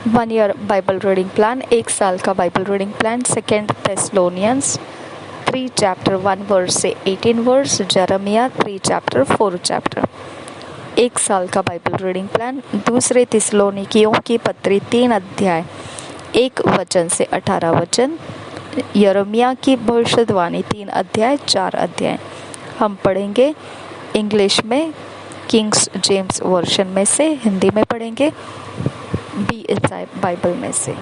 1 year Bible reading plan, 1 साल का Bible reading plan, 2 Thessalonians 3 chapter 1 verse से 18 verse, जरमिया 3 chapter 4 chapter. 1 साल का बाइबल रीडिंग प्लान, 2 थिस्सलुनीकियों की पत्री 3 अध्याय 1 वचन से 18 वचन, यिर्मयाह की भविष्यवाणी 3 अध्याय 4 अध्याय। हम पढ़ेंगे इंग्लिश में किंग्स जेम्स वर्जन में से, हिंदी में पढ़ेंगे BSI बाइबल में से।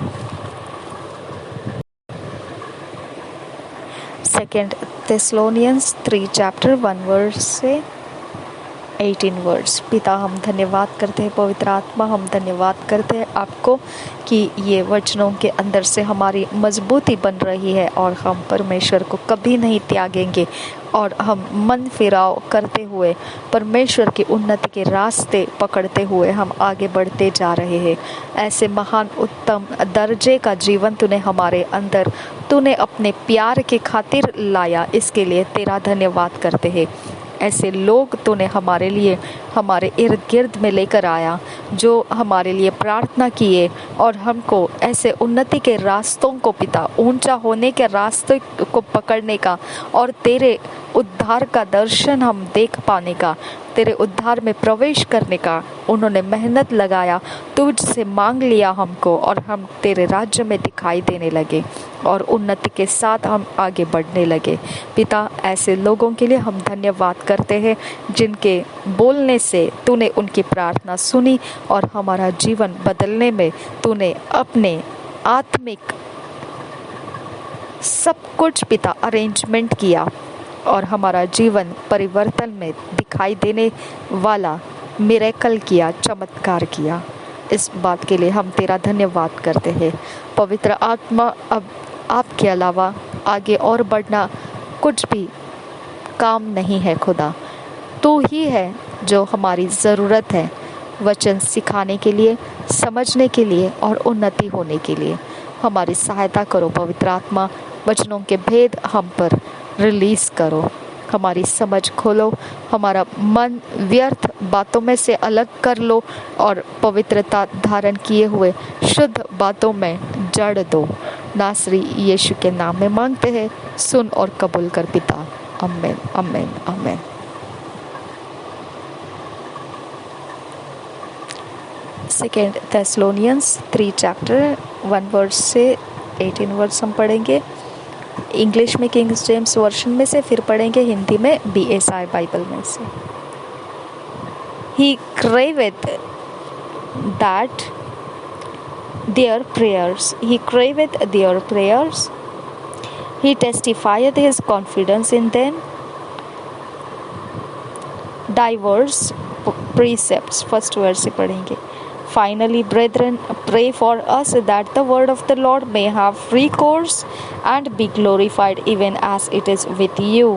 2 थेस्सलोनियंस 3 चैप्टर 1 वर्स से 18 वर्स। पिता, हम धन्यवाद करते हैं पवित्र आत्मा, हम धन्यवाद करते हैं आपको कि ये वचनों के अंदर से हमारी मजबूती बन रही है और हम परमेश्वर को कभी नहीं त्यागेंगे और हम मन फिराव करते हुए परमेश्वर की उन्नति के रास्ते पकड़ते हुए हम आगे बढ़ते जा रहे हैं। ऐसे महान उत्तम दर्जे का जीवन तूने हमारे अंदर, तूने अपने प्यार के खातिर लाया, इसके लिए तेरा धन्यवाद करते हैं। ऐसे लोग तूने हमारे लिए हमारे इर्द गिर्द में लेकर आया जो हमारे लिए प्रार्थना किए और हमको ऐसे उन्नति के रास्तों को, पिता, ऊंचा होने के रास्ते को पकड़ने का और तेरे उद्धार का दर्शन हम देख पाने का, तेरे उद्धार में प्रवेश करने का उन्होंने मेहनत लगाया, तुझसे मांग लिया हमको और हम तेरे राज्य में दिखाई देने लगे और उन्नति के साथ हम आगे बढ़ने लगे। पिता, ऐसे लोगों के लिए हम धन्यवाद करते हैं जिनके बोलने से तूने उनकी प्रार्थना सुनी और हमारा जीवन बदलने में तूने अपने आत्मिक सब कुछ, पिता, अरेंजमेंट किया और हमारा जीवन परिवर्तन में दिखाई देने वाला मिरेकल किया, चमत्कार किया। इस बात के लिए हम तेरा धन्यवाद करते हैं। पवित्र आत्मा, अब आपके अलावा आगे और बढ़ना कुछ भी काम नहीं है खुदा। तू ही है जो हमारी ज़रूरत है वचन सिखाने के लिए, समझने के लिए और उन्नति होने के लिए। हमारी सहायता करो पवित्र आत्मा, वचनों के भेद हम पर रिलीज़ करो, हमारी समझ खोलो, हमारा मन व्यर्थ बातों में से अलग कर लो और पवित्रता धारण किए हुए शुद्ध बातों में जड़ दो। नासरी यीशु के नाम में मांगते हैं, सुन और कबूल कर पिता। आमीन, आमीन, आमीन। सेकेंड थेस्सलोनियंस 3 चैप्टर 1 वर्स से 18 वर्स हम पढ़ेंगे इंग्लिश में किंग्स जेम्स वर्जन में से, फिर पढ़ेंगे हिंदी में BSI बाइबल में से। He craveth that their prayers, he craveth their prayers, he testifieth his confidence in them, diverse precepts, first verse से पढ़ेंगे। Finally, brethren, pray for us that the word of the Lord may have free course and be glorified even as it is with you,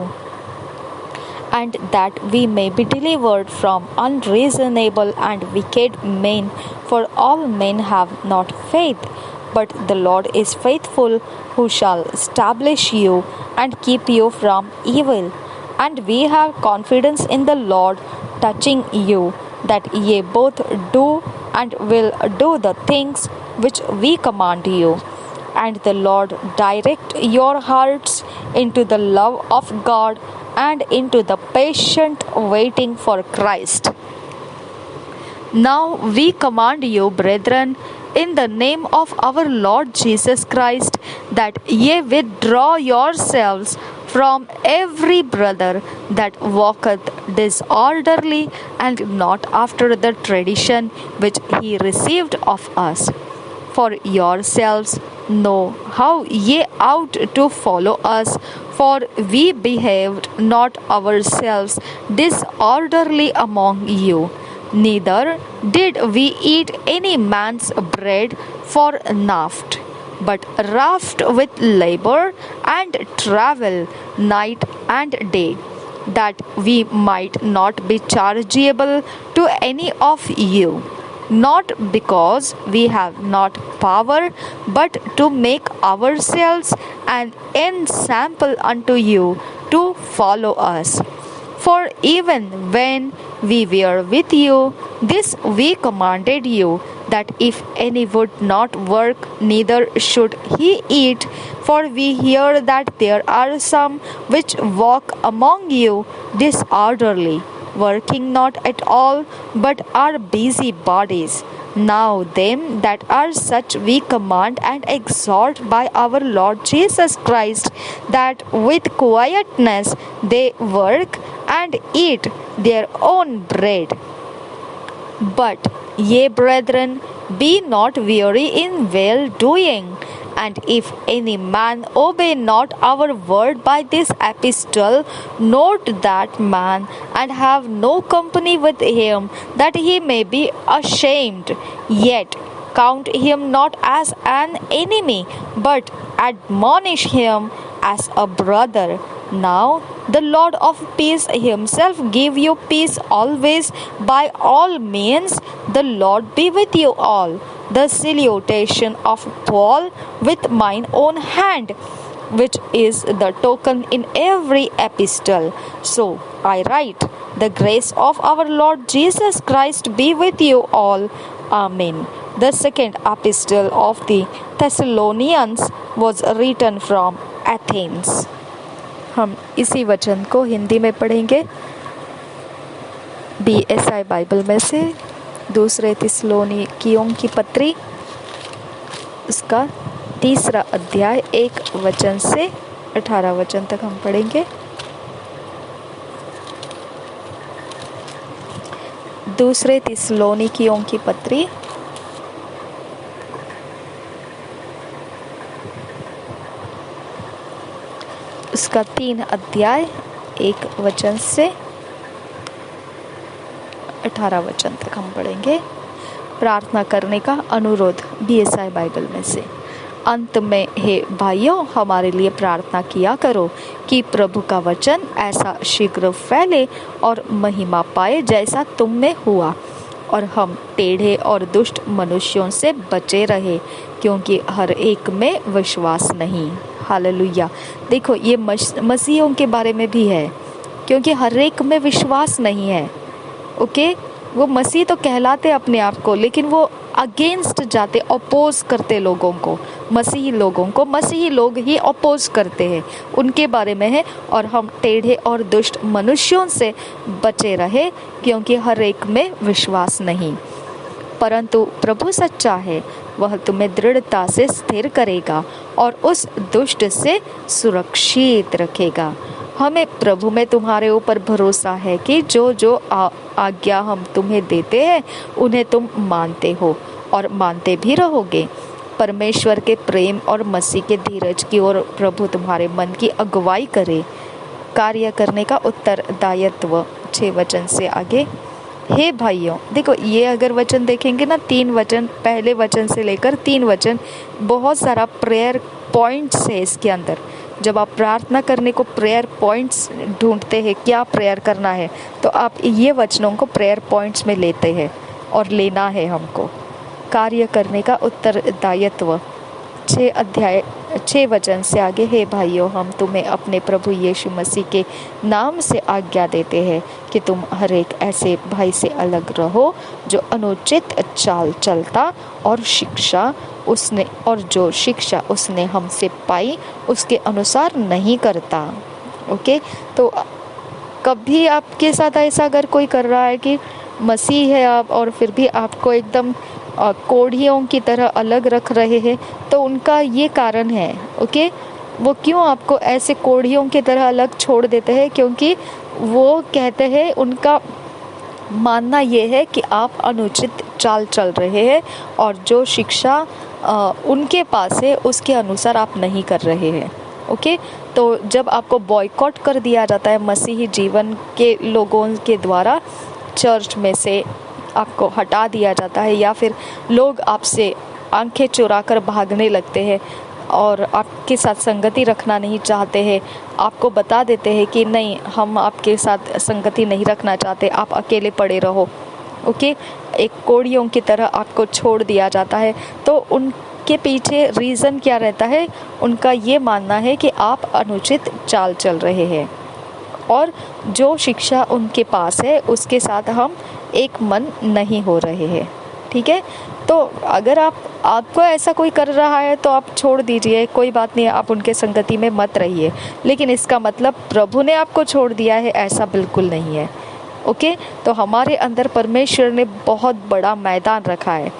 and that we may be delivered from unreasonable and wicked men, for all men have not faith, but the Lord is faithful, who shall establish you and keep you from evil. And we have confidence in the Lord touching you, that ye both do and will do the things which we command you. And the Lord direct your hearts into the love of God and into the patient waiting for Christ. Now we command you, brethren, in the name of our Lord Jesus Christ, that ye withdraw yourselves from every brother that walketh disorderly and not after the tradition which he received of us. For yourselves know how ye ought to follow us, for we behaved not ourselves disorderly among you, neither did we eat any man's bread for naught, but raft with labor and travel night and day, that we might not be chargeable to any of you, not because we have not power, but to make ourselves an ensample unto you to follow us. For even when we were with you, this we commanded you, that if any would not work, neither should he eat. For we hear that there are some which walk among you disorderly, working not at all, but are busybodies. Now them that are such we command and exhort by our Lord Jesus Christ, that with quietness they work and eat their own bread. But ye, brethren, be not weary in well doing. And if any man obey not our word by this epistle, note that man, and have no company with him, that he may be ashamed. Yet count him not as an enemy, but admonish him as a brother. Now the Lord of peace himself give you peace always. By all means, the Lord be with you all. The salutation of Paul with mine own hand, which is the token in every epistle. So I write, the grace of our Lord Jesus Christ be with you all. Amen. The second epistle of the Thessalonians was written from Athens. हम इसी वचन को हिंदी में पढ़ेंगे BSI Bible में से दूसरे थिस्सलुनीकियों की पत्री, उसका 3 अध्याय 1 वचन से 18 वचन तक हम पढ़ेंगे। दूसरे थिस्सलुनीकियों की पत्री उसका 3 अध्याय 1 वचन से 18 वचन तक हम पढ़ेंगे। प्रार्थना करने का अनुरोध BSI बाइबल में से। अंत में हे भाइयों, हमारे लिए प्रार्थना किया करो कि प्रभु का वचन ऐसा शीघ्र फैले और महिमा पाए जैसा तुम में हुआ, और हम टेढ़े और दुष्ट मनुष्यों से बचे रहे, क्योंकि हर एक में विश्वास नहीं। हालेलुया। देखो, ये मसीहों के बारे में भी है, क्योंकि हर एक में विश्वास नहीं है। ओके, वो मसीह तो कहलाते अपने आप को, लेकिन वो अगेंस्ट जाते, अपोज करते लोगों को, मसीही लोगों को मसीही लोग ही अपोज करते हैं, उनके बारे में है। और हम टेढ़े और दुष्ट मनुष्यों से बचे रहे, क्योंकि हर एक में विश्वास नहीं। परंतु प्रभु सच्चा है, वह तुम्हें दृढ़ता से स्थिर करेगा और उस दुष्ट से सुरक्षित रखेगा। हमें प्रभु में तुम्हारे ऊपर भरोसा है कि जो जो आज्ञा हम तुम्हें देते हैं उन्हें तुम मानते हो और मानते भी रहोगे। परमेश्वर के प्रेम और मसीह के धीरज की ओर प्रभु तुम्हारे मन की अगुवाई करे। कार्य करने का उत्तरदायित्व 6 वचन से आगे। हे भाइयों, देखो, ये अगर वचन देखेंगे ना, 3 वचन, पहले वचन से लेकर 3 वचन, बहुत सारा प्रेयर पॉइंट्स है इसके अंदर। जब आप प्रार्थना करने को प्रेयर पॉइंट्स ढूंढते हैं, क्या प्रेयर करना है, तो आप ये वचनों को प्रेयर पॉइंट्स में लेते हैं और लेना है हमको। कार्य करने का उत्तरदायित्व 6 अध्याय 6 वचन से आगे। हे भाइयों, हम तुम्हें अपने प्रभु यीशु मसीह के नाम से आज्ञा देते हैं कि तुम हर एक ऐसे भाई से अलग रहो जो अनुचित चाल चलता और जो शिक्षा उसने हमसे पाई उसके अनुसार नहीं करता। ओके, तो कभी आपके साथ ऐसा अगर कोई कर रहा है कि मसीह है आप, और फिर भी आपको एकदम कोढ़ियों की तरह अलग रख रहे हैं, तो उनका ये कारण है। ओके, वो क्यों आपको ऐसे कोढ़ियों की तरह अलग छोड़ देते हैं? क्योंकि वो कहते हैं, उनका मानना ये है कि आप अनुचित चाल चल रहे हैं और जो शिक्षा उनके पास है उसके अनुसार आप नहीं कर रहे हैं। ओके, तो जब आपको बॉयकॉट कर दिया जाता है मसीही जीवन के लोगों के द्वारा, चर्च में से आपको हटा दिया जाता है, या फिर लोग आपसे आंखें चुरा कर भागने लगते हैं और आपके साथ संगति रखना नहीं चाहते हैं, आपको बता देते हैं कि नहीं, हम आपके साथ संगति नहीं रखना चाहते, आप अकेले पड़े रहो। ओके, एक कोढ़ियों की तरह आपको छोड़ दिया जाता है। तो उनके पीछे रीज़न क्या रहता है? उनका ये मानना है कि आप अनुचित चाल चल रहे हैं और जो शिक्षा उनके पास है उसके साथ हम एक मन नहीं हो रहे हैं। ठीक है, तो अगर आपको ऐसा कोई कर रहा है तो आप छोड़ दीजिए, कोई बात नहीं, आप उनके संगति में मत रहिए। लेकिन इसका मतलब प्रभु ने आपको छोड़ दिया है, ऐसा बिल्कुल नहीं है। ओके, तो हमारे अंदर परमेश्वर ने बहुत बड़ा मैदान रखा है।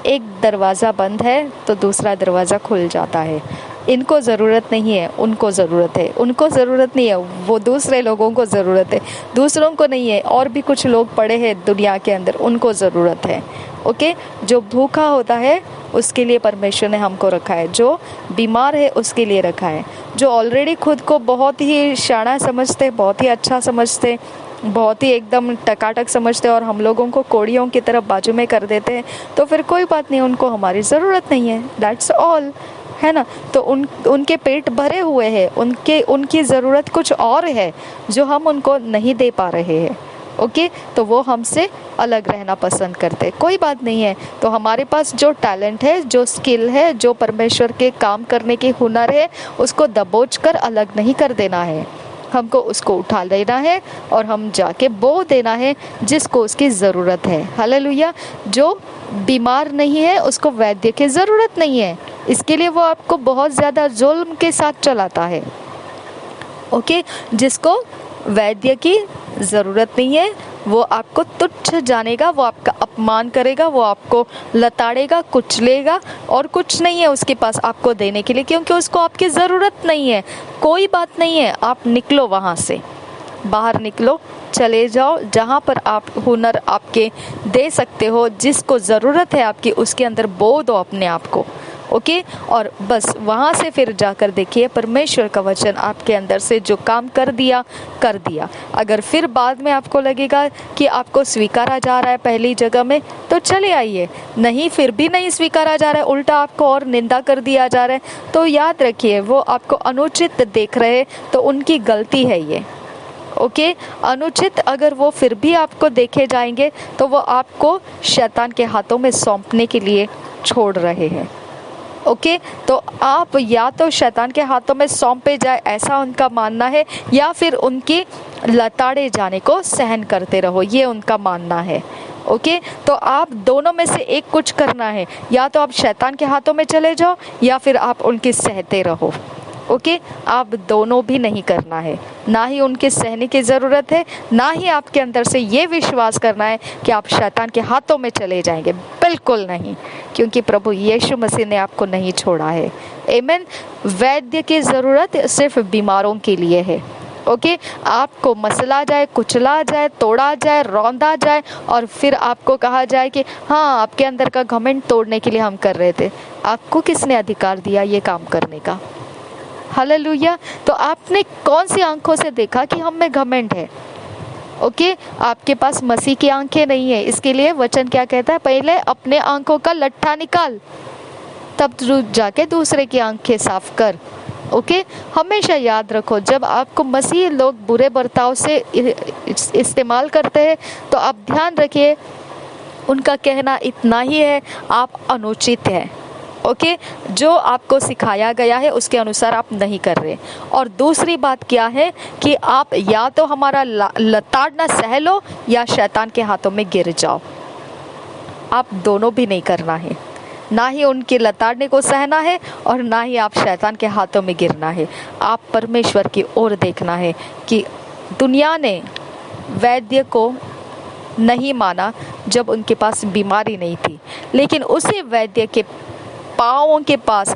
एक दरवाज़ा बंद है तो दूसरा दरवाज़ा खुल जाता है। इनको ज़रूरत नहीं है, उनको ज़रूरत है, उनको ज़रूरत नहीं है, वो दूसरे लोगों को ज़रूरत है, दूसरों को नहीं है, और भी कुछ लोग पड़े हैं दुनिया के अंदर, उनको ज़रूरत है। ओके, जो भूखा होता है उसके लिए परमेश्वर ने हमको रखा है, जो बीमार है उसके लिए रखा है, जो ऑलरेडी खुद को बहुत ही शाना समझते, बहुत ही अच्छा समझते, बहुत ही एकदम टकाटक समझते और हम लोगों को कोड़ियों की तरफ बाजू में कर देते हैं, तो फिर कोई बात नहीं, उनको हमारी ज़रूरत नहीं है, दैट्स ऑल, है ना। तो उनके पेट भरे हुए हैं, उनकी ज़रूरत कुछ और है जो हम उनको नहीं दे पा रहे हैं। ओके, तो वो हमसे अलग रहना पसंद करते, कोई बात नहीं है। तो हमारे पास जो टैलेंट है, जो स्किल है, जो परमेश्वर के काम करने की हुनर है, उसको दबोच कर अलग नहीं कर देना है, हमको उसको उठा लेना है और हम जाके बो देना है जिसको उसकी ज़रूरत है। हालेलुया। जो बीमार नहीं है उसको वैद्य की ज़रूरत नहीं है, इसके लिए वो आपको बहुत ज़्यादा जुल्म के साथ चलाता है। ओके, जिसको वैद्य की ज़रूरत नहीं है वो आपको तुच्छ जानेगा, वो आपका अपमान करेगा, वो आपको लताड़ेगा, कुचलेगा, और कुछ नहीं है उसके पास आपको देने के लिए, क्योंकि उसको आपकी ज़रूरत नहीं है। कोई बात नहीं है, आप निकलो वहाँ से, बाहर निकलो, चले जाओ जहाँ पर आप हुनर आपके दे सकते हो, जिसको ज़रूरत है आपकी उसके अंदर बो दो अपने आप को। ओके, और बस वहाँ से फिर जाकर देखिए परमेश्वर का वचन आपके अंदर से जो काम कर दिया। अगर फिर बाद में आपको लगेगा कि आपको स्वीकारा जा रहा है पहली जगह में, तो चले आइए। नहीं, फिर भी नहीं स्वीकारा जा रहा है, उल्टा आपको और निंदा कर दिया जा रहा है, तो याद रखिए वो आपको अनुचित देख रहे, तो उनकी गलती है ये। ओके, अनुचित अगर वो फिर भी आपको देखे जाएंगे तो वो आपको शैतान के हाथों में सौंपने के लिए छोड़ रहे हैं। ओके, तो आप या तो शैतान के हाथों में सौंपे जाए ऐसा उनका मानना है, या फिर उनकी लताड़े जाने को सहन करते रहो, ये उनका मानना है। ओके, तो आप दोनों में से एक कुछ करना है, या तो आप शैतान के हाथों में चले जाओ या फिर आप उनकी सहते रहो। ओके, आप दोनों भी नहीं करना है, ना ही उनके सहने की ज़रूरत है, ना ही आपके अंदर से ये विश्वास करना है कि आप शैतान के हाथों में चले जाएंगे, बिल्कुल नहीं, क्योंकि प्रभु यीशु मसीह ने आपको नहीं छोड़ा है। आमीन। वैद्य की ज़रूरत सिर्फ बीमारों के लिए है। ओके, आपको मसला जाए, कुचला जाए, तोड़ा जाए, रौंदा जाए, और फिर आपको कहा जाए कि हाँ, आपके अंदर का घमंड तोड़ने के लिए हम कर रहे थे, आपको किसने अधिकार दिया ये काम करने का? हालेलुया। तो आपने कौन सी आंखों से देखा कि हम में घमंड है? ओके, आपके पास मसीह की आंखें नहीं है, इसके लिए वचन क्या कहता है? पहले अपने आंखों का लट्ठा निकाल, तब जाके दूसरे की आंखें साफ कर। ओके, हमेशा याद रखो, जब आपको मसीह लोग बुरे बर्ताव से इस्तेमाल करते हैं तो आप ध्यान रखिए, उनका कहना इतना ही है, आप अनुचित है। ओके, जो आपको सिखाया गया है उसके अनुसार आप नहीं कर रहे। और दूसरी बात क्या है कि आप या तो हमारा लताड़ना सह लो या शैतान के हाथों में गिर जाओ, आप दोनों भी नहीं करना है। ना ही उनके लताड़ने को सहना है और ना ही आप शैतान के हाथों में गिरना है। आप परमेश्वर की ओर देखना है कि दुनिया ने वैद्य को नहीं माना जब उनके पास बीमारी नहीं थी, लेकिन उसी वैद्य के पाँवों के पास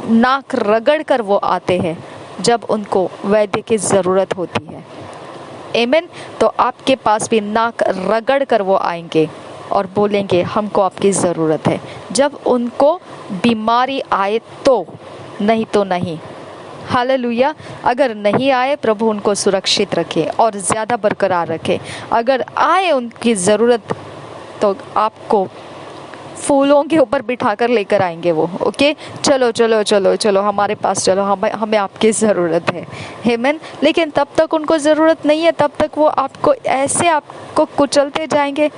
नाक रगड़ कर वो आते हैं जब उनको वैद्य की ज़रूरत होती है। आमीन। तो आपके पास भी नाक रगड़ कर वो आएंगे और बोलेंगे हमको आपकी ज़रूरत है, जब उनको बीमारी आए तो, नहीं तो नहीं। हालेलुया। अगर नहीं आए, प्रभु उनको सुरक्षित रखे और ज़्यादा बरकरार रखे। अगर आए उनकी ज़रूरत तो आपको फूलों के ऊपर बिठाकर लेकर आएंगे वो। ओके, चलो चलो चलो चलो हमारे पास चलो, हमें आपकी ज़रूरत है। आमीन। लेकिन तब तक उनको ज़रूरत नहीं है, तब तक वो आपको ऐसे आपको कुचलते जाएंगे।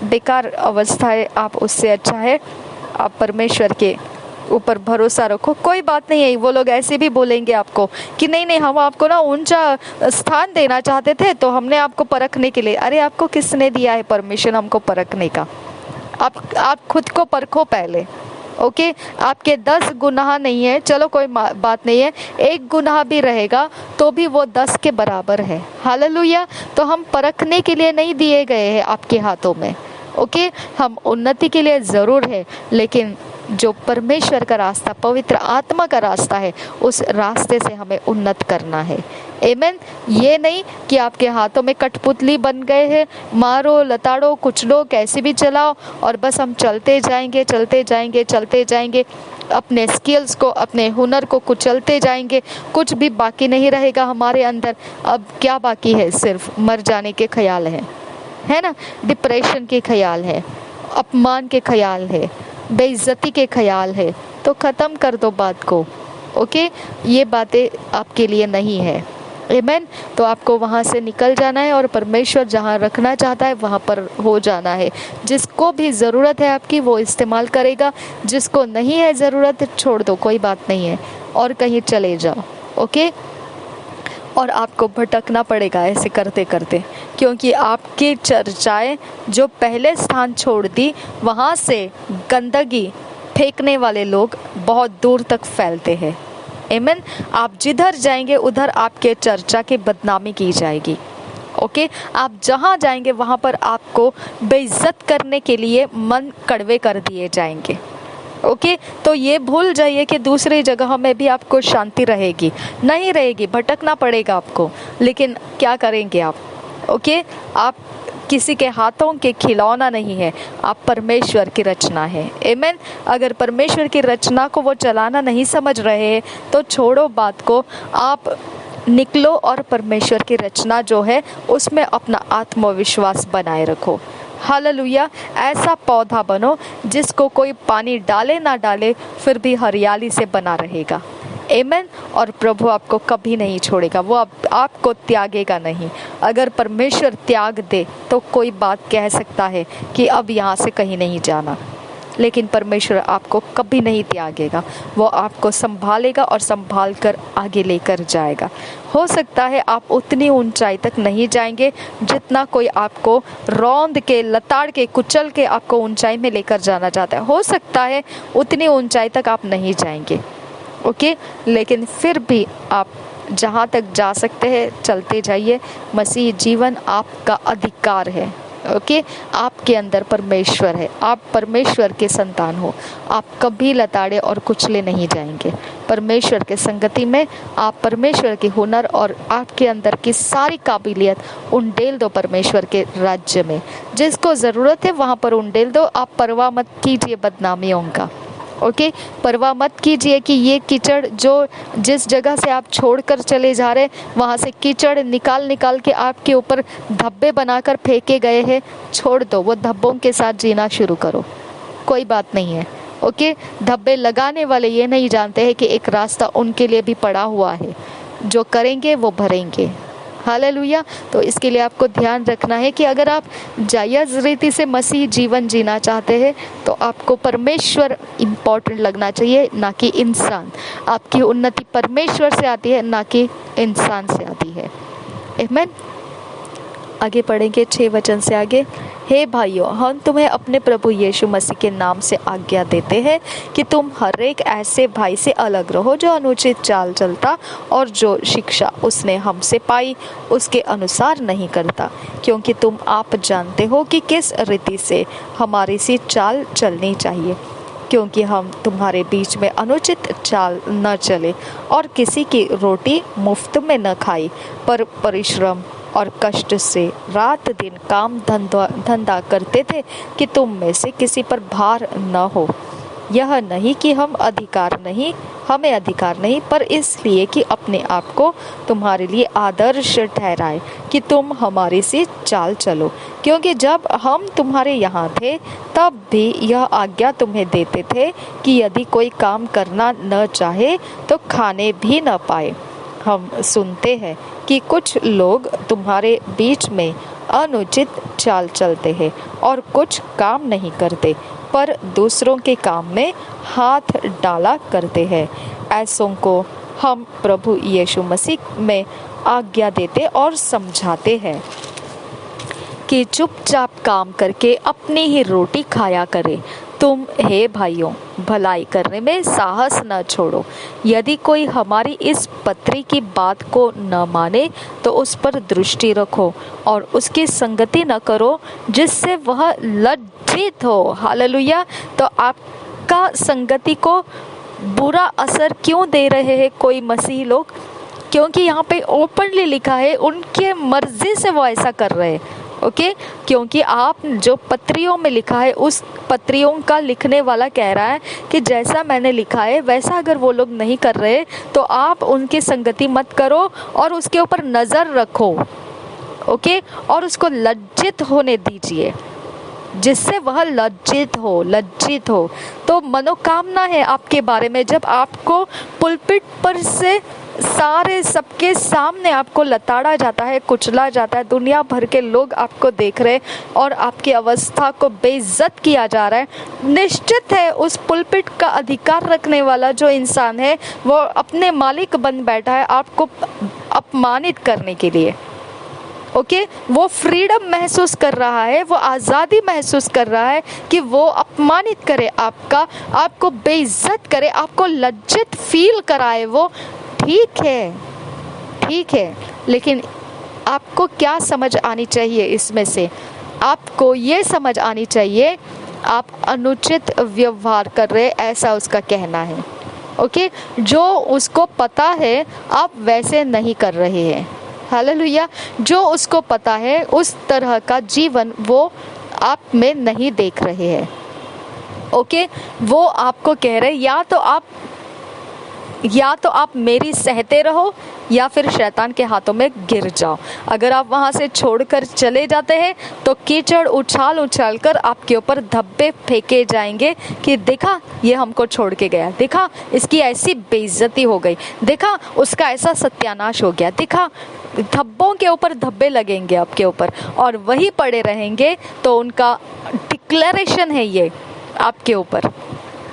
बेकार अवस्था है, आप उससे अच्छा है आप परमेश्वर के ऊपर भरोसा रखो। कोई बात नहीं है, वो लोग ऐसे भी बोलेंगे आपको कि नहीं नहीं, हम आपको ना ऊंचा स्थान देना चाहते थे तो हमने आपको परखने के लिए। अरे आपको किसने दिया है परमिशन हमको परखने का? आप खुद को परखो पहले। ओके, आपके 10 गुनाह नहीं है, चलो कोई बात नहीं है, 1 गुनाह भी रहेगा तो भी वो 10 के बराबर है। हालेलुया। तो हम परखने के लिए नहीं दिए गए हैं आपके हाथों में। ओके, हम उन्नति के लिए ज़रूर है, लेकिन जो परमेश्वर का रास्ता, पवित्र आत्मा का रास्ता है, उस रास्ते से हमें उन्नत करना है। आमीन। ये नहीं कि आपके हाथों में कठपुतली बन गए हैं, मारो लताड़ो कुचलो कैसे भी चलाओ और बस हम चलते जाएंगे चलते जाएंगे चलते जाएंगे, अपने स्किल्स को, अपने हुनर को कुचलते जाएंगे, कुछ भी बाकी नहीं रहेगा हमारे अंदर। अब क्या बाकी है? सिर्फ मर जाने के ख्याल है ना, डिप्रेशन के ख्याल है, अपमान के ख्याल है, बेइज्जती के ख्याल है। तो ख़त्म कर दो बात को। ओके, ये बातें आपके लिए नहीं है। आमीन। तो आपको वहाँ से निकल जाना है और परमेश्वर जहाँ रखना चाहता है वहाँ पर हो जाना है। जिसको भी ज़रूरत है आपकी वो इस्तेमाल करेगा, जिसको नहीं है ज़रूरत छोड़ दो, कोई बात नहीं है, और कहीं चले जाओ। ओके, और आपको भटकना पड़ेगा ऐसे करते करते, क्योंकि आपकी चर्चाएं जो पहले स्थान छोड़ दी, वहाँ से गंदगी फेंकने वाले लोग बहुत दूर तक फैलते हैं। आमीन। आप जिधर जाएंगे उधर आपके चर्चा की बदनामी की जाएगी। ओके, आप जहाँ जाएंगे वहाँ पर आपको बेइज्जत करने के लिए मन कड़वे कर दिए जाएंगे। ओके, तो ये भूल जाइए कि दूसरी जगह में भी आपको शांति रहेगी, नहीं रहेगी, भटकना पड़ेगा आपको, लेकिन क्या करेंगे आप? ओके, आप किसी के हाथों के खिलौना नहीं है, आप परमेश्वर की रचना है। आमीन। अगर परमेश्वर की रचना को वो चलाना नहीं समझ रहे हैं तो छोड़ो बात को, आप निकलो और परमेश्वर की रचना जो है उसमें अपना आत्मविश्वास बनाए रखो। हालेलुया। ऐसा पौधा बनो जिसको कोई पानी डाले ना डाले फिर भी हरियाली से बना रहेगा। आमीन। और प्रभु आपको कभी नहीं छोड़ेगा, वो आपको त्यागेगा नहीं। अगर परमेश्वर त्याग दे तो कोई बात कह सकता है कि अब यहाँ से कहीं नहीं जाना, लेकिन परमेश्वर आपको कभी नहीं त्यागेगा, वो आपको संभालेगा और संभाल कर आगे लेकर जाएगा। हो सकता है आप उतनी ऊंचाई तक नहीं जाएंगे जितना कोई आपको रौंद के, लताड़ के, कुचल के आपको ऊंचाई में लेकर जाना चाहता है। हो सकता है उतनी ऊंचाई तक आप नहीं जाएंगे। ओके, लेकिन फिर भी आप जहाँ तक जा सकते हैं चलते जाइए। मसीह जीवन आपका अधिकार है। ओके, आपके अंदर परमेश्वर है, आप परमेश्वर के संतान हो, आप कभी लताड़े और कुचले नहीं जाएंगे। परमेश्वर के संगति में आप परमेश्वर के हुनर और आपके अंदर की सारी काबिलियत उंडेल दो परमेश्वर के राज्य में। जिसको ज़रूरत है वहाँ पर उंडेल दो। आप परवाह मत कीजिए बदनामियों का। ओके, परवाह मत कीजिए कि ये कीचड़ जो जिस जगह से आप छोड़कर चले जा रहे वहाँ से कीचड़ निकाल निकाल के आपके ऊपर धब्बे बनाकर फेंके गए हैं, छोड़ दो, वो धब्बों के साथ जीना शुरू करो, कोई बात नहीं है। ओके, धब्बे लगाने वाले ये नहीं जानते हैं कि एक रास्ता उनके लिए भी पड़ा हुआ है, जो करेंगे वो भरेंगे। हालेलुया। तो इसके लिए आपको ध्यान रखना है कि अगर आप जायज़ रीति से मसीह जीवन जीना चाहते हैं तो आपको परमेश्वर इम्पोर्टेंट लगना चाहिए, ना कि इंसान। आपकी उन्नति परमेश्वर से आती है, ना कि इंसान से आती है। आमीन। आगे पढ़ेंगे 6 वचन से आगे। हे भाइयों, हम तुम्हें अपने प्रभु यीशु मसीह के नाम से आज्ञा देते हैं कि तुम हर एक ऐसे भाई से अलग रहो जो अनुचित चाल चलता और जो शिक्षा उसने हमसे पाई उसके अनुसार नहीं करता, क्योंकि तुम आप जानते हो कि किस रीति से हमारी सी चाल चलनी चाहिए। क्योंकि हम तुम्हारे बीच में अनुचित चाल न चले और किसी की रोटी मुफ्त में न खाई, पर परिश्रम और कष्ट से रात दिन काम धंधा करते थे कि तुम में से किसी पर भार न हो। यह नहीं कि हमें अधिकार नहीं, पर इसलिए कि अपने आप को तुम्हारे लिए आदर्श ठहराए कि तुम हमारी सी चाल चलो। क्योंकि जब हम तुम्हारे यहाँ थे तब भी यह आज्ञा तुम्हें देते थे कि यदि कोई काम करना न चाहे तो खाने भी न पाए। हम सुनते हैं कि कुछ लोग तुम्हारे बीच में अनुचित चाल चलते हैं और कुछ काम नहीं करते, पर दूसरों के काम में हाथ डाला करते हैं। ऐसों को हम प्रभु यीशु मसीह में आज्ञा देते और समझाते हैं कि चुपचाप काम करके अपनी ही रोटी खाया करे। तुम हे भाइयों, भलाई करने में साहस न छोड़ो। यदि कोई हमारी इस पत्री की बात को न माने तो उस पर दृष्टि रखो और उसकी संगति न करो, जिससे वह लज्जित हो। हालेलुया। तो आपका संगति को बुरा असर क्यों दे रहे हैं कोई मसीही लोग? क्योंकि यहाँ पे ओपनली लिखा है, उनके मर्जी से वो ऐसा कर रहे हैं। ओके, क्योंकि आप जो पत्रियों में लिखा है, उस पत्रियों का लिखने वाला कह रहा है कि जैसा मैंने लिखा है वैसा अगर वो लोग नहीं कर रहे तो आप उनकी संगति मत करो और उसके ऊपर नज़र रखो। ओके, और उसको लज्जित होने दीजिए, जिससे वह लज्जित हो। तो मनोकामना है आपके बारे में, जब आपको पुलपिट पर से सारे सबके सामने आपको लताड़ा जाता है, कुचला जाता है, दुनिया भर के लोग आपको देख रहे और आपकी अवस्था को बेइज्जत किया जा रहा है, निश्चित है उस पुलपिट का अधिकार रखने वाला जो इंसान है वो अपने मालिक बन बैठा है आपको अपमानित करने के लिए। ओके, वो फ्रीडम महसूस कर रहा है, वो आज़ादी महसूस कर रहा है कि वो अपमानित करे आपको बेइज्जत करे, आपको लज्जित फील कराए। वो ठीक है, लेकिन आपको क्या समझ आनी चाहिए इसमें से? आपको ये समझ आनी चाहिए आप अनुचित व्यवहार कर रहे, ऐसा उसका कहना है। ओके, जो उसको पता है आप वैसे नहीं कर रहे हैं। हालेलुया। जो उसको पता है उस तरह का जीवन वो आप में नहीं देख रहे हैं। ओके, वो आपको कह रहे या तो आप मेरी सहते रहो या फिर शैतान के हाथों में गिर जाओ। अगर आप वहाँ से छोड़कर चले जाते हैं तो कीचड़ उछाल कर आपके ऊपर धब्बे फेंके जाएंगे कि देखा ये हमको छोड़ के गया, देखा इसकी ऐसी बेइज्जती हो गई, देखा उसका ऐसा सत्यानाश हो गया, देखा धब्बों के ऊपर धब्बे लगेंगे आपके ऊपर और वही पड़े रहेंगे। तो उनका डिक्लेरेशन है ये आपके ऊपर।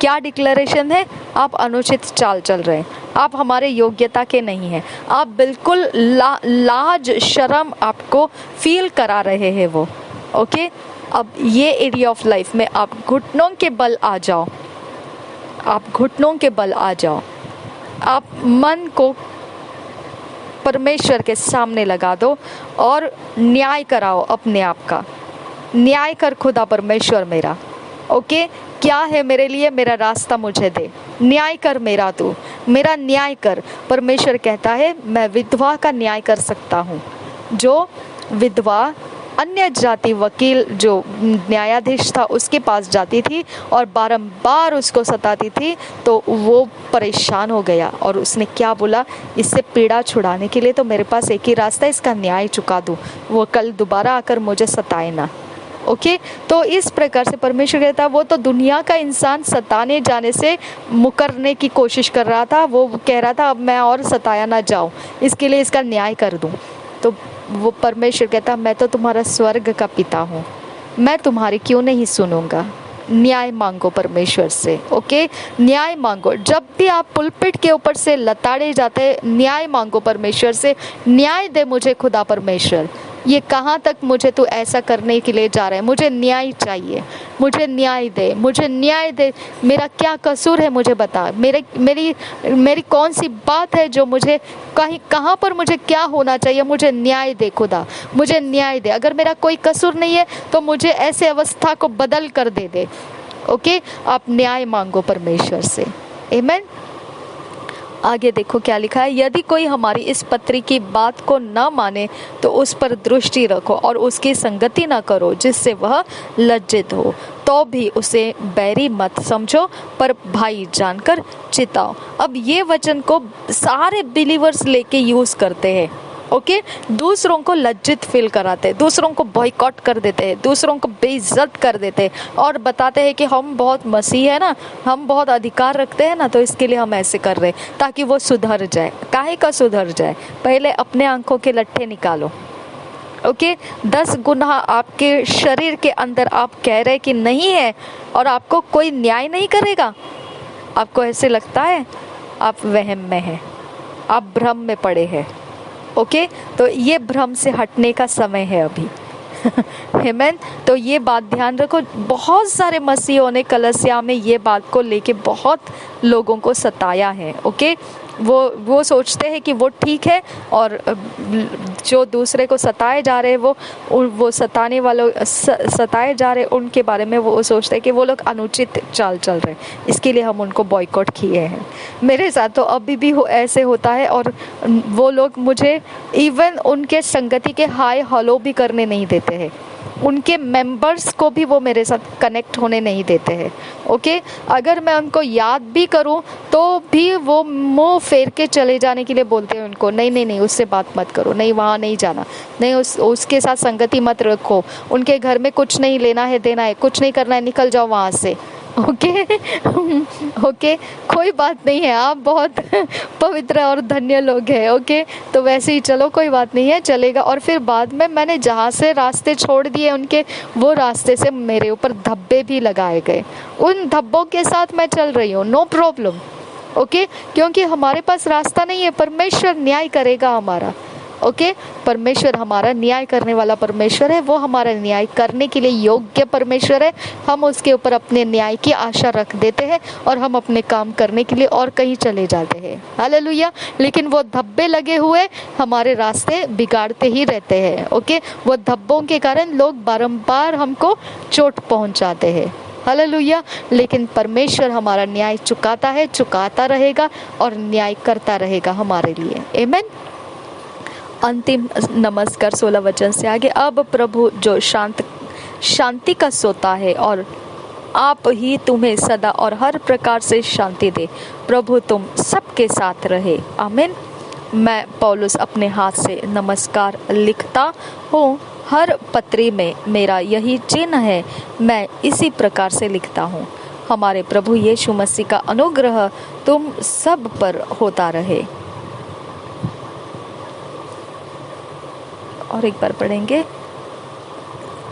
क्या डिक्लेरेशन है? आप अनुचित चाल चल रहे हैं, आप हमारे योग्यता के नहीं हैं, आप बिल्कुल लाज शर्म आपको फील करा रहे हैं वो। ओके, अब ये एरिया ऑफ लाइफ में आप घुटनों के बल आ जाओ, आप मन को परमेश्वर के सामने लगा दो और न्याय कराओ अपने आप का। न्याय कर खुदा परमेश्वर मेरा। ओके, क्या है मेरे लिए? मेरा रास्ता मुझे दे, न्याय कर मेरा, तू मेरा न्याय कर। परमेश्वर कहता है मैं विधवा का न्याय कर सकता हूँ। जो विधवा अन्य जाति वकील जो न्यायाधीश था उसके पास जाती थी और बारंबार उसको सताती थी, तो वो परेशान हो गया और उसने क्या बोला, इससे पीड़ा छुड़ाने के लिए तो मेरे पास एक ही रास्ता है, इसका न्याय चुका दूँ, वो कल दोबारा आकर मुझे सताए ना। ओके, तो इस प्रकार से परमेश्वर कहता है वो तो दुनिया का इंसान सताने जाने से मुकरने की कोशिश कर रहा था, वो कह रहा था अब मैं और सताया ना जाऊँ, इसके लिए इसका न्याय कर दूँ। तो वो परमेश्वर कहता मैं तो तुम्हारा स्वर्ग का पिता हूँ, मैं तुम्हारी क्यों नहीं सुनूंगा। न्याय मांगो परमेश्वर से। ओके, न्याय मांगो। जब भी आप पुलपिट के ऊपर से लताड़े जाते, न्याय मांगो परमेश्वर से। न्याय दे मुझे खुदा परमेश्वर, ये कहाँ तक मुझे तू ऐसा करने के लिए जा रहा है, मुझे न्याय चाहिए, मुझे न्याय दे, मुझे न्याय दे। मेरा क्या कसूर है मुझे बता, मेरी कौन सी बात है जो मुझे कहाँ पर मुझे क्या होना चाहिए, मुझे न्याय दे खुदा, मुझे न्याय दे। अगर मेरा कोई कसूर नहीं है तो मुझे ऐसे अवस्था को बदल कर दे। ओके, आप न्याय मांगो परमेश्वर से। आमीन। आगे देखो क्या लिखा है, यदि कोई हमारी इस पत्री की बात को न माने तो उस पर दृष्टि रखो और उसकी संगति न करो, जिससे वह लज्जित हो। तो भी उसे बैरी मत समझो पर भाई जानकर चिताओ। अब ये वचन को सारे बिलीवर्स लेके यूज करते हैं। ओके, दूसरों को लज्जित फील कराते हैं, दूसरों को बॉयकॉट कर देते हैं, दूसरों को बेइज्जत कर देते हैं और बताते हैं कि हम बहुत मसीह है ना, हम बहुत अधिकार रखते हैं ना, तो इसके लिए हम ऐसे कर रहे हैं ताकि वो सुधर जाए। काहे का सुधर जाए? पहले अपने आंखों के लट्ठे निकालो। ओके, 10 गुनाह आपके शरीर के अंदर आप कह रहे कि नहीं है और आपको कोई न्याय नहीं करेगा। आपको ऐसे लगता है आप वहम में हैं, आप भ्रम में पड़े हैं। ओके, तो ये भ्रम से हटने का समय है अभी। आमेन। तो ये बात ध्यान रखो, बहुत सारे मसीहों ने कलीसिया में ये बात को लेके बहुत लोगों को सताया है। ओके, वो सोचते हैं कि वो ठीक है, और जो दूसरे को सताए जा रहे हैं वो सताने वालों सताए जा रहे उनके बारे में वो सोचते हैं कि वो लोग अनुचित चाल चल रहे हैं, इसके लिए हम उनको बॉयकॉट किए हैं। मेरे साथ तो अभी भी ऐसे होता है, और वो लोग मुझे इवन उनके संगति के हाय हेलो भी करने नहीं देते हैं, उनके मेंबर्स को भी वो मेरे साथ कनेक्ट होने नहीं देते हैं। ओके, अगर मैं उनको याद भी करूं तो भी वो मुंह फेर के चले जाने के लिए बोलते हैं उनको, नहीं नहीं नहीं उससे बात मत करो, नहीं वहाँ नहीं जाना, नहीं उसके साथ संगति मत रखो, उनके घर में कुछ नहीं लेना है देना है, कुछ नहीं करना है, निकल जाओ वहाँ से। ओके ओके, कोई बात नहीं है, आप बहुत पवित्र और धन्य लोग हैं। ओके, तो वैसे ही चलो, कोई बात नहीं है, चलेगा। और फिर बाद में मैंने जहाँ से रास्ते छोड़ दिए उनके, वो रास्ते से मेरे ऊपर धब्बे भी लगाए गए, उन धब्बों के साथ मैं चल रही हूँ, नो प्रॉब्लम। ओके, क्योंकि हमारे पास रास्ता नहीं है, परमेश्वर न्याय करेगा हमारा। ओके, परमेश्वर हमारा न्याय करने वाला परमेश्वर है, वो हमारा न्याय करने के लिए योग्य परमेश्वर है। हम उसके ऊपर अपने न्याय की आशा रख देते हैं और हम अपने काम करने के लिए और कहीं चले जाते हैं। हालेलुया। लेकिन वो धब्बे लगे हुए हमारे रास्ते बिगाड़ते ही रहते हैं। ओके, वो धब्बों के कारण लोग बारंबार हमको चोट पहुंचाते हैं। हालेलुया। लेकिन परमेश्वर हमारा न्याय चुकाता है, चुकाता रहेगा और न्याय करता रहेगा हमारे लिए। आमीन। अंतिम नमस्कार 16 वचन से आगे, अब प्रभु जो शांति का सोता है और आप ही तुम्हें सदा और हर प्रकार से शांति दे, प्रभु तुम सबके साथ रहे। आमीन। मैं पौलुस अपने हाथ से नमस्कार लिखता हूँ, हर पत्री में मेरा यही चिन्ह है, मैं इसी प्रकार से लिखता हूँ। हमारे प्रभु यीशु मसीह का अनुग्रह तुम सब पर होता रहे। और एक बार पढ़ेंगे,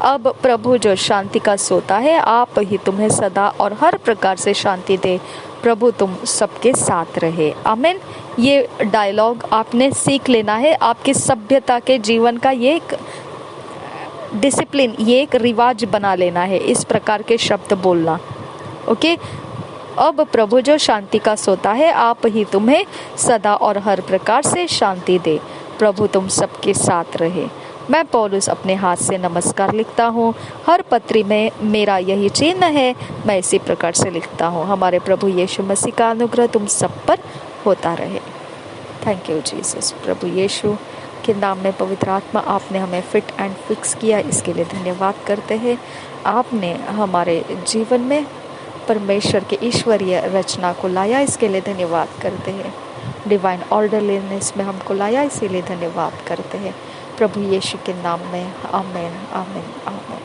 अब प्रभु जो शांति का सोता है आप ही तुम्हें सदा और हर प्रकार से शांति दे, प्रभु तुम सबके साथ रहे। आमीन। ये डायलॉग आपने सीख लेना है, आपकी सभ्यता के जीवन का ये एक डिसिप्लिन, ये एक रिवाज बना लेना है, इस प्रकार के शब्द बोलना। ओके, अब प्रभु जो शांति का सोता है आप ही तुम्हें सदा और हर प्रकार से शांति दे, प्रभु तुम सबके साथ रहे। मैं पौलुस अपने हाथ से नमस्कार लिखता हूँ, हर पत्री में मेरा यही चिन्ह है, मैं इसी प्रकार से लिखता हूँ। हमारे प्रभु यीशु मसीह का अनुग्रह तुम सब पर होता रहे। Thank you Jesus. प्रभु यीशु के नाम में पवित्र आत्मा आपने हमें फिट एंड फिक्स किया, इसके लिए धन्यवाद करते हैं। आपने हमारे जीवन में परमेश्वर के ईश्वरीय रचना को लाया, इसके लिए धन्यवाद करते हैं। डिवाइन ऑर्डरलीनेस में हमको लाया, इसीलिए धन्यवाद करते हैं। प्रभु यीशु के नाम में आमीन, आमीन, आमीन।